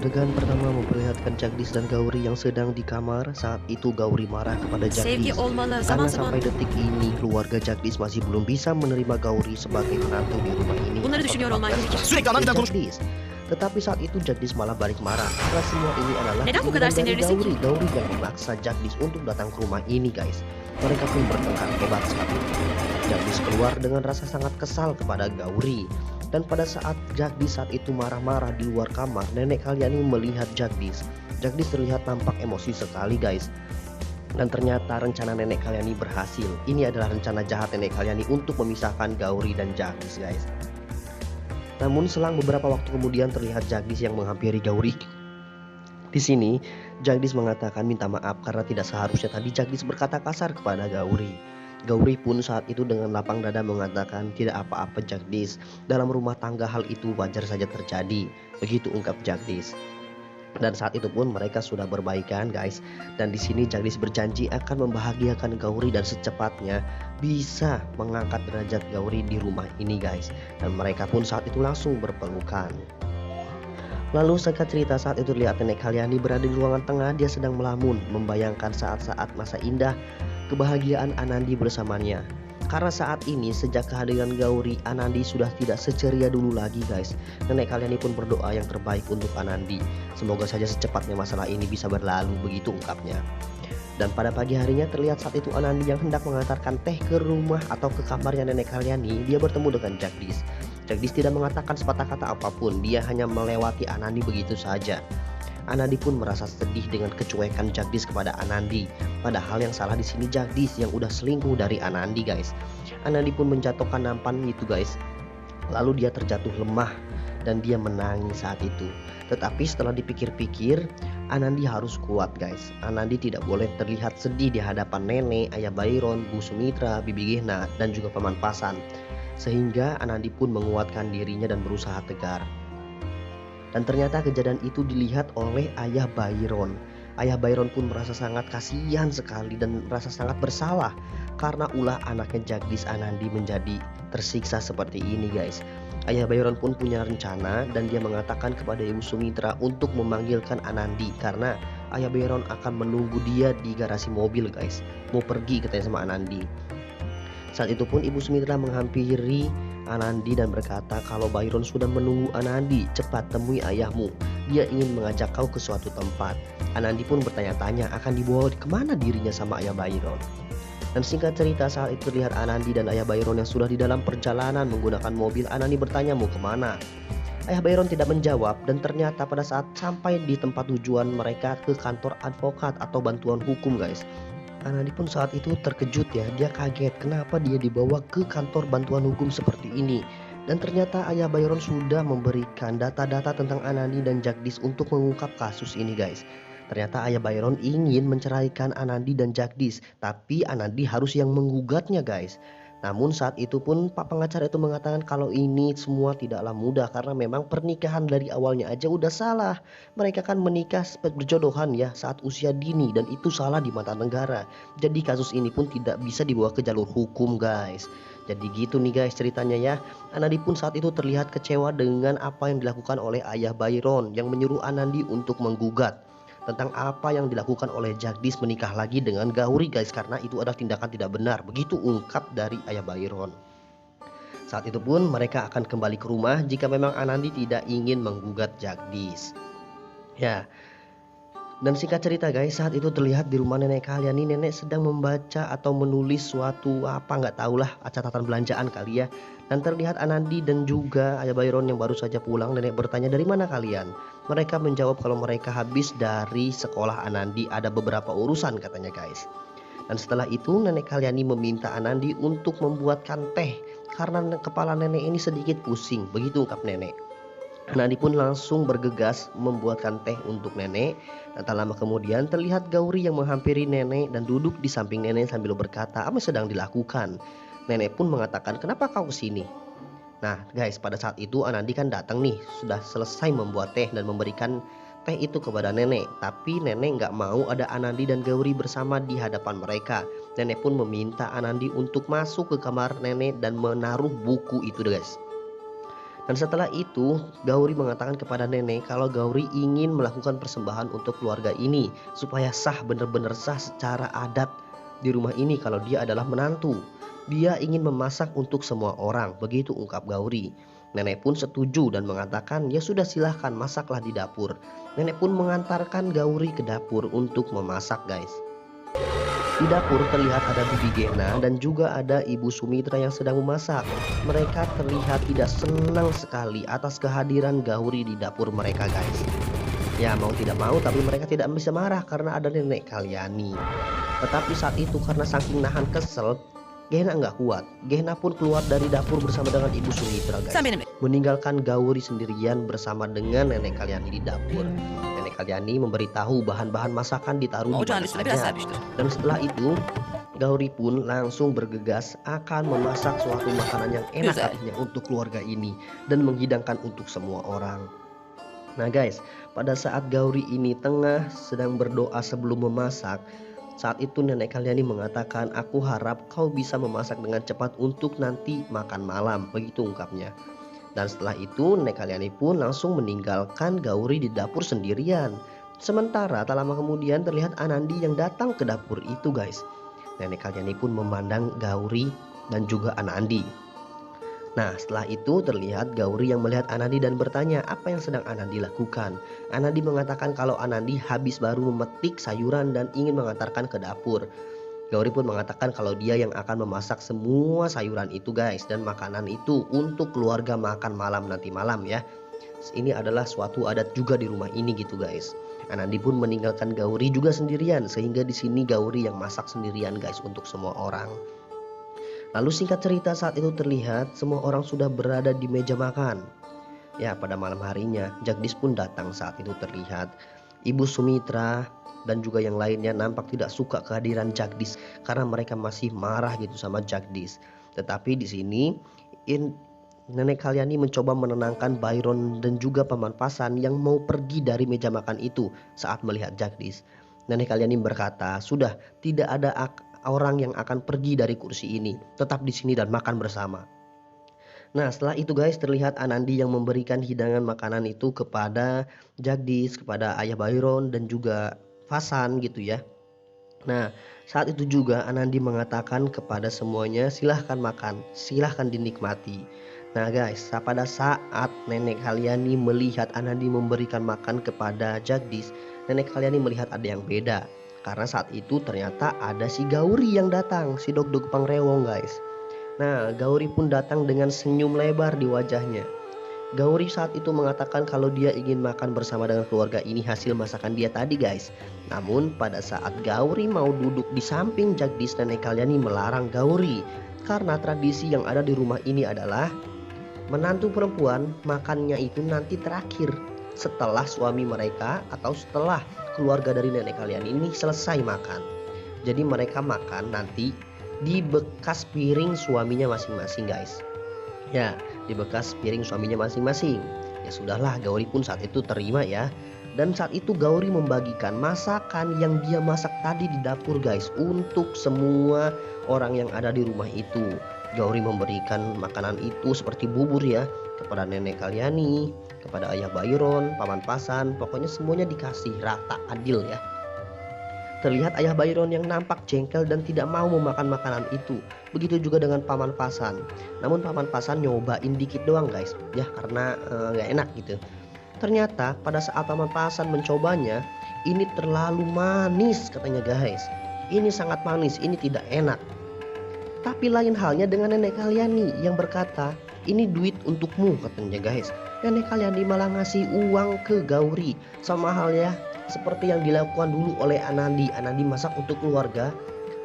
Adegan pertama memperlihatkan Jagdish dan Gauri yang sedang di kamar. Saat itu Gauri marah kepada Sevgi Jagdish olmalı. karena Zaman zaman sampai detik ini keluarga Jagdish masih belum bisa menerima Gauri sebagai menantu di rumah ini bunları atau düşünüyor olman tepatnya gerekir. sebagai istri Jagdish. Tetapi saat itu Jagdish malah balik marah karena semua ini adalah Neden bu keinginan kadar dari sinirlisin ki? Gauri yang memaksa Jagdish untuk datang ke rumah ini, guys. Mereka pun bertengkar hebat saat itu. Jagdish keluar dengan rasa sangat kesal kepada Gauri. Dan pada saat Jagdish saat itu marah-marah di luar kamar, nenek Kalyani melihat Jagdish. Jagdish terlihat tampak emosi sekali, guys. Dan ternyata rencana nenek Kalyani berhasil. Ini adalah rencana jahat nenek Kalyani untuk memisahkan Gauri dan Jagdish, guys. Namun selang beberapa waktu kemudian terlihat Jagdish yang menghampiri Gauri. Di sini Jagdish mengatakan minta maaf karena tidak seharusnya tadi Jagdish berkata kasar kepada Gauri. Gauri pun saat itu dengan lapang dada mengatakan tidak apa-apa Jagdish, dalam rumah tangga hal itu wajar saja terjadi, begitu ungkap Jagdish. Dan saat itu pun mereka sudah berbaikan, guys. Dan di sini Jagdish berjanji akan membahagiakan Gauri dan secepatnya bisa mengangkat derajat Gauri di rumah ini, guys. Dan mereka pun saat itu langsung berpelukan. Lalu singkat cerita saat itu lihat nenek Kalyani berada di ruangan tengah, dia sedang melamun membayangkan saat-saat masa indah kebahagiaan Anandi bersamanya. Karena saat ini sejak kehadiran Gauri, Anandi sudah tidak seceria dulu lagi, guys. Nenek Kalyani pun berdoa yang terbaik untuk Anandi. Semoga saja secepatnya masalah ini bisa berlalu, begitu ungkapnya. Dan pada pagi harinya terlihat saat itu Anandi yang hendak mengantarkan teh ke rumah atau ke kamarnya nenek Kalyani, dia bertemu dengan Jagdish. Jagdish tidak mengatakan sepatah kata apapun, dia hanya melewati Anandi begitu saja. Anandi pun merasa sedih dengan kecuekan Jagdish kepada Anandi. Padahal yang salah di sini Jagdish yang udah selingkuh dari Anandi, guys. Anandi pun menjatuhkan nampan itu, guys. Lalu dia terjatuh lemah dan dia menangis saat itu. Tetapi setelah dipikir-pikir, Anandi harus kuat, guys. Anandi tidak boleh terlihat sedih di hadapan nenek, ayah Byron, Bu Sumitra, Bibi Gehna, dan juga Paman Pasan. Sehingga Anandi pun menguatkan dirinya dan berusaha tegar. Dan ternyata kejadian itu dilihat oleh ayah Byron. Ayah Byron pun merasa sangat kasihan sekali dan merasa sangat bersalah karena ulah anaknya Jagdish Anandi menjadi tersiksa seperti ini, guys. Ayah Byron pun punya rencana dan dia mengatakan kepada Ibu Sumitra untuk memanggilkan Anandi karena ayah Byron akan menunggu dia di garasi mobil, guys. Mau pergi katanya sama Anandi. Saat itu pun Ibu Sumitra menghampiri Anandi dan berkata kalau Byron sudah menunggu Anandi, cepat temui ayahmu. Dia ingin mengajak kau ke suatu tempat. Anandi pun bertanya-tanya akan dibawa kemana dirinya sama ayah Byron. Dan singkat cerita saat itu terlihat Anandi dan ayah Byron yang sudah di dalam perjalanan menggunakan mobil. Anandi bertanya mau kemana. Ayah Byron tidak menjawab dan ternyata pada saat sampai di tempat tujuan mereka ke kantor advokat atau bantuan hukum, guys. Anandi pun saat itu terkejut ya, dia kaget kenapa dia dibawa ke kantor bantuan hukum seperti ini. Dan ternyata ayah Byron sudah memberikan data-data tentang Anandi dan Jagdish untuk mengungkap kasus ini, guys. Ternyata ayah Byron ingin menceraikan Anandi dan Jagdish, tapi Anandi harus yang menggugatnya, guys. Namun saat itu pun Pak pengacara itu mengatakan kalau ini semua tidaklah mudah karena memang pernikahan dari awalnya aja udah salah. Mereka kan menikah berjodohan ya saat usia dini dan itu salah di mata negara. Jadi kasus ini pun tidak bisa dibawa ke jalur hukum, guys. Jadi gitu nih guys ceritanya ya. Anandi pun saat itu terlihat kecewa dengan apa yang dilakukan oleh ayah Byron yang menyuruh Anandi untuk menggugat tentang apa yang dilakukan oleh Jagdish menikah lagi dengan Gauri, guys, karena itu adalah tindakan tidak benar, begitu ungkap dari ayah Byron. Saat itu pun mereka akan kembali ke rumah jika memang Anandi tidak ingin menggugat Jagdish ya. Dan singkat cerita guys, saat itu terlihat di rumah nenek Kalyani, nenek sedang membaca atau menulis suatu apa nggak tahulah catatan belanjaan kali ya. Dan terlihat Anandi dan juga ayah Byron yang baru saja pulang. Nenek bertanya dari mana kalian. Mereka menjawab kalau mereka habis dari sekolah Anandi, ada beberapa urusan katanya guys. Dan setelah itu nenek Kalyani meminta Anandi untuk membuatkan teh karena kepala nenek ini sedikit pusing, begitu ungkap nenek. Anandi pun langsung bergegas membuatkan teh untuk nenek. Dan tak lama kemudian terlihat Gauri yang menghampiri nenek dan duduk di samping nenek sambil berkata apa yang sedang dilakukan. Nenek pun mengatakan kenapa kau kesini. Nah guys, pada saat itu Anandi kan datang nih, sudah selesai membuat teh dan memberikan teh itu kepada nenek. Tapi nenek nggak mau ada Anandi dan Gauri bersama di hadapan mereka. Nenek pun meminta Anandi untuk masuk ke kamar nenek dan menaruh buku itu guys. Dan setelah itu Gauri mengatakan kepada nenek kalau Gauri ingin melakukan persembahan untuk keluarga ini supaya sah, benar-benar sah secara adat di rumah ini kalau dia adalah menantu. Dia ingin memasak untuk semua orang, begitu ungkap Gauri. Nenek pun setuju dan mengatakan ya sudah, silahkan masaklah di dapur. Nenek pun mengantarkan Gauri ke dapur untuk memasak guys. Di dapur terlihat ada Bibi Gena dan juga ada Ibu Sumitra yang sedang memasak. Mereka terlihat tidak senang sekali atas kehadiran Gauri di dapur mereka guys. Ya mau tidak mau tapi mereka tidak bisa marah karena ada Nenek Kalyani. Tetapi saat itu karena saking nahan kesel, Gena nggak kuat. Gena pun keluar dari dapur bersama dengan Ibu Sumitra guys, meninggalkan Gauri sendirian bersama dengan Nenek Kalyani di dapur. Nenek Kalyani memberitahu bahan-bahan masakan ditaruh di mana saja. Dan setelah itu Gauri pun langsung bergegas akan memasak suatu makanan yang enak katanya untuk keluarga ini dan menghidangkan untuk semua orang. Nah guys, pada saat Gauri ini tengah sedang berdoa sebelum memasak, saat itu Nenek Kalyani mengatakan, aku harap kau bisa memasak dengan cepat untuk nanti makan malam, begitu ungkapnya. Dan setelah itu Nenek Kalyani pun langsung meninggalkan Gauri di dapur sendirian. Sementara tak lama kemudian terlihat Anandi yang datang ke dapur itu guys. Nenek Kalyani pun memandang Gauri dan juga Anandi. Nah setelah itu terlihat Gauri yang melihat Anandi dan bertanya apa yang sedang Anandi lakukan. Anandi mengatakan kalau Anandi habis baru memetik sayuran dan ingin mengantarkan ke dapur. Gauri pun mengatakan kalau dia yang akan memasak semua sayuran itu guys, dan makanan itu untuk keluarga makan malam nanti malam ya. Ini adalah suatu adat juga di rumah ini gitu guys. Anandi pun meninggalkan Gauri juga sendirian, sehingga di sini Gauri yang masak sendirian guys untuk semua orang. Lalu singkat cerita saat itu terlihat semua orang sudah berada di meja makan. Ya pada malam harinya Jagdis pun datang saat itu terlihat. Ibu Sumitra dan juga yang lainnya nampak tidak suka kehadiran Jagdis karena mereka masih marah gitu sama Jagdis. Tetapi di sini Nenek Kalyani mencoba menenangkan Byron dan juga Paman Pasan yang mau pergi dari meja makan itu saat melihat Jagdis. Nenek Kalyani berkata, sudah tidak ada orang yang akan pergi dari kursi ini, tetap di sini dan makan bersama. Nah setelah itu guys terlihat Anandi yang memberikan hidangan makanan itu kepada Jagdis, kepada Ayah Byron dan juga Pasan gitu ya. Nah saat itu juga Anandi mengatakan kepada semuanya silahkan makan, silahkan dinikmati. Nah guys pada saat Nenek Kalyani melihat Anandi memberikan makan kepada Jagdis, Nenek Kalyani melihat ada yang beda. Karena saat itu ternyata ada si Gauri yang datang, si Dog-Dog Pangrewong guys. Nah Gauri pun datang dengan senyum lebar di wajahnya. Gauri saat itu mengatakan kalau dia ingin makan bersama dengan keluarga ini hasil masakan dia tadi guys. Namun pada saat Gauri mau duduk di samping Jagdis, Nenek Kalyani melarang Gauri. Karena tradisi yang ada di rumah ini adalah menantu perempuan makannya itu nanti terakhir, setelah suami mereka atau setelah keluarga dari Nenek Kalyani ini selesai makan. Jadi mereka makan nanti di bekas piring suaminya masing-masing guys. Ya di bekas piring suaminya masing-masing. Ya sudahlah Gauri pun saat itu terima ya. Dan saat itu Gauri membagikan masakan yang dia masak tadi di dapur guys untuk semua orang yang ada di rumah itu. Gauri memberikan makanan itu seperti bubur ya kepada Nenek Kalyani, kepada Ayah Byron, Paman Pasan, pokoknya semuanya dikasih rata adil ya. Terlihat Ayah Byron yang nampak jengkel dan tidak mau memakan makanan itu. Begitu juga dengan Paman Pasan. Namun Paman Pasan nyobain dikit doang guys ya karena gak enak gitu. Ternyata pada saat Paman Pasan mencobanya, ini terlalu manis katanya guys. Ini sangat manis, ini tidak enak. Tapi lain halnya dengan Nenek Kalyani yang berkata, ini duit untukmu katanya guys. Nenek Kalyani malah ngasih uang ke Gauri. Sama halnya seperti yang dilakukan dulu oleh Anandi. Anandi masak untuk keluarga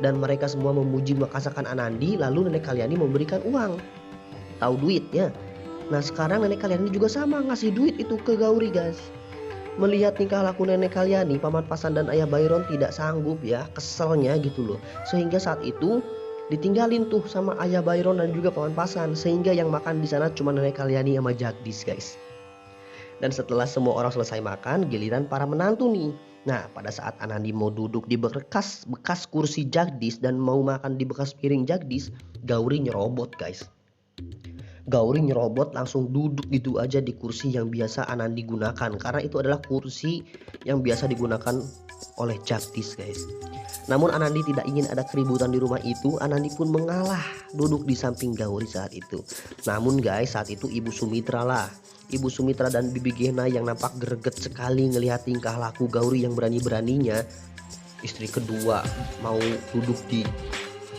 dan mereka semua memuji masakan Anandi. Lalu Nenek Kalyani memberikan uang, tahu duit ya. Nah sekarang Nenek Kalyani juga sama ngasih duit itu ke Gauri guys. Melihat tingkah laku Nenek Kalyani, Paman Pasan dan Ayah Byron tidak sanggup ya, keselnya gitu loh. Sehingga saat itu ditinggalin tuh sama Ayah Byron dan juga Paman Pasan, sehingga yang makan di sana cuma Nenek Kalyani sama Jagdis guys. Dan setelah semua orang selesai makan, giliran para menantu nih. Nah pada saat Anandi mau duduk di bekas kursi Jagdis dan mau makan di bekas piring Jagdis, Gauri nyerobot guys. Gauri nyerobot langsung duduk gitu aja di kursi yang biasa Anandi gunakan, karena itu adalah kursi yang biasa digunakan oleh Jagdish guys. Namun Anandi tidak ingin ada keributan di rumah itu. Anandi pun mengalah duduk di samping Gauri saat itu. Namun guys, saat itu Ibu Sumitra lah, Ibu Sumitra dan Bibi Gena yang nampak greget sekali ngelihat tingkah laku Gauri yang berani-beraninya istri kedua mau duduk di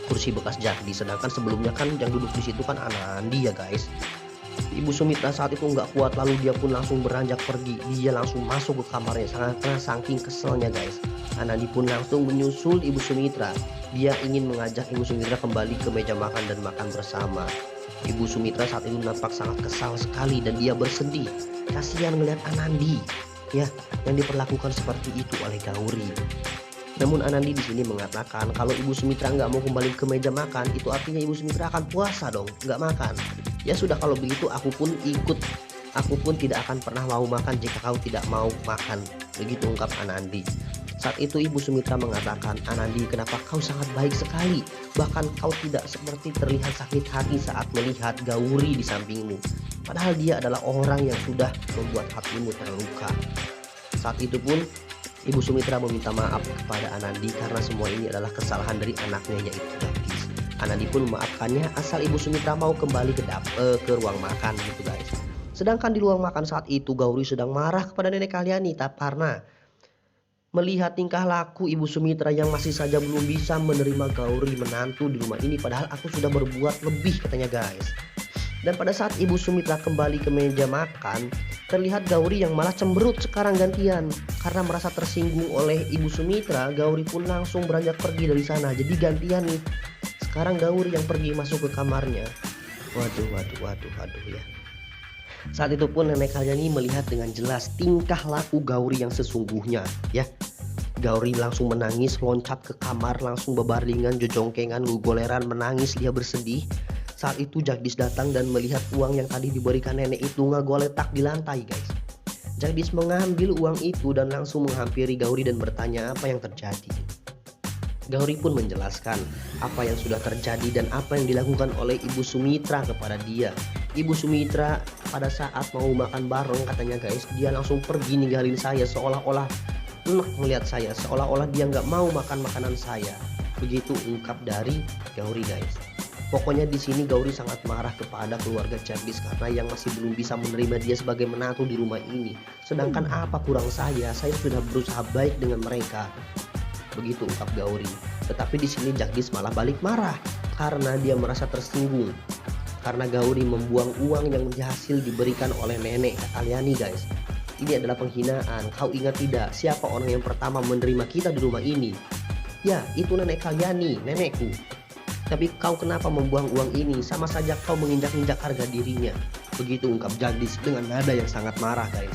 kursi bekas Jagdish, sedangkan sebelumnya kan yang duduk di situ kan Anandi ya guys. Ibu Sumitra saat itu nggak kuat, lalu dia pun langsung beranjak pergi. Dia langsung masuk ke kamarnya karena saking keselnya guys. Anandi pun langsung menyusul Ibu Sumitra. Dia ingin mengajak Ibu Sumitra kembali ke meja makan dan makan bersama. Ibu Sumitra saat itu nampak sangat kesal sekali dan dia bersedih. Kasihan melihat Anandi ya yang diperlakukan seperti itu oleh Gauri. Namun Anandi di sini mengatakan kalau Ibu Sumitra nggak mau kembali ke meja makan, itu artinya Ibu Sumitra akan puasa dong, nggak makan. Ya sudah, kalau begitu aku pun ikut. Aku pun tidak akan pernah mau makan jika kau tidak mau makan. Begitu ungkap Anandi. Saat itu Ibu Sumitra mengatakan, Anandi, kenapa kau sangat baik sekali? Bahkan kau tidak seperti terlihat sakit hati saat melihat Gauri di sampingmu. Padahal dia adalah orang yang sudah membuat hatimu terluka. Saat itu pun Ibu Sumitra meminta maaf kepada Anandi karena semua ini adalah kesalahan dari anaknya yaitu Jagdish. Anandi pun memaafkannya asal Ibu Sumitra mau kembali ke ruang makan gitu guys. Sedangkan di ruang makan saat itu Gauri sedang marah kepada Nenek Kalyani karena melihat tingkah laku Ibu Sumitra yang masih saja belum bisa menerima Gauri menantu di rumah ini, padahal aku sudah berbuat lebih katanya guys. Dan pada saat Ibu Sumitra kembali ke meja makan, terlihat Gauri yang malah cemberut sekarang gantian. Karena merasa tersinggung oleh Ibu Sumitra, Gauri pun langsung beranjak pergi dari sana. Jadi gantian nih. Sekarang Gauri yang pergi masuk ke kamarnya. Waduh ya. Saat itu pun Nenek Kalyani melihat dengan jelas tingkah laku Gauri yang sesungguhnya ya. Gauri langsung menangis, loncat ke kamar, langsung bebaringan, jojongkengan, gugoleran, menangis, dia bersedih. Saat itu Jagdish datang dan melihat uang yang tadi diberikan nenek itu ngegeletak di lantai guys. Jagdish mengambil uang itu dan langsung menghampiri Gauri dan bertanya apa yang terjadi. Gauri pun menjelaskan apa yang sudah terjadi dan apa yang dilakukan oleh Ibu Sumitra kepada dia. Ibu Sumitra pada saat mau makan bareng katanya guys, dia langsung pergi ninggalin saya seolah-olah enak melihat saya, seolah-olah dia nggak mau makan makanan saya. Begitu ungkap dari Gauri guys. Pokoknya di sini Gauri sangat marah kepada keluarga Jagdish karena yang masih belum bisa menerima dia sebagai menantu di rumah ini. Sedangkan apa kurang saya sudah berusaha baik dengan mereka. Begitu ungkap Gauri. Tetapi di sini Jagdish malah balik marah karena dia merasa tersinggung. Karena Gauri membuang uang yang hasil diberikan oleh Nenek Kalyani guys. Ini adalah penghinaan. Kau ingat tidak siapa orang yang pertama menerima kita di rumah ini? Ya, itu Nenek Kalyani, nenekku. Tapi kau kenapa membuang uang ini? Sama saja kau menginjak-injak harga dirinya. Begitu ungkap Jagdish dengan nada yang sangat marah guys.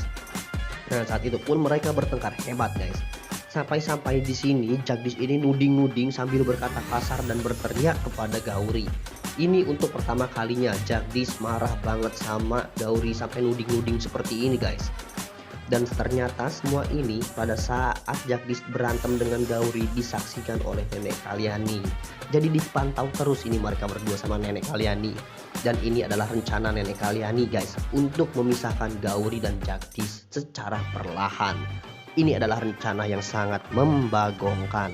Nah saat itu pun mereka bertengkar hebat guys. Sampai-sampai di sini Jagdish ini nuding-nuding sambil berkata kasar dan berteriak kepada Gauri. Ini untuk pertama kalinya Jagdish marah banget sama Gauri sampai nuding-nuding seperti ini guys. Dan ternyata semua ini pada saat Jagdish berantem dengan Gauri disaksikan oleh Nenek Kalyani. Jadi dipantau terus ini mereka berdua sama Nenek Kalyani. Dan ini adalah rencana Nenek Kalyani guys untuk memisahkan Gauri dan Jagdish secara perlahan. Ini adalah rencana yang sangat membagongkan.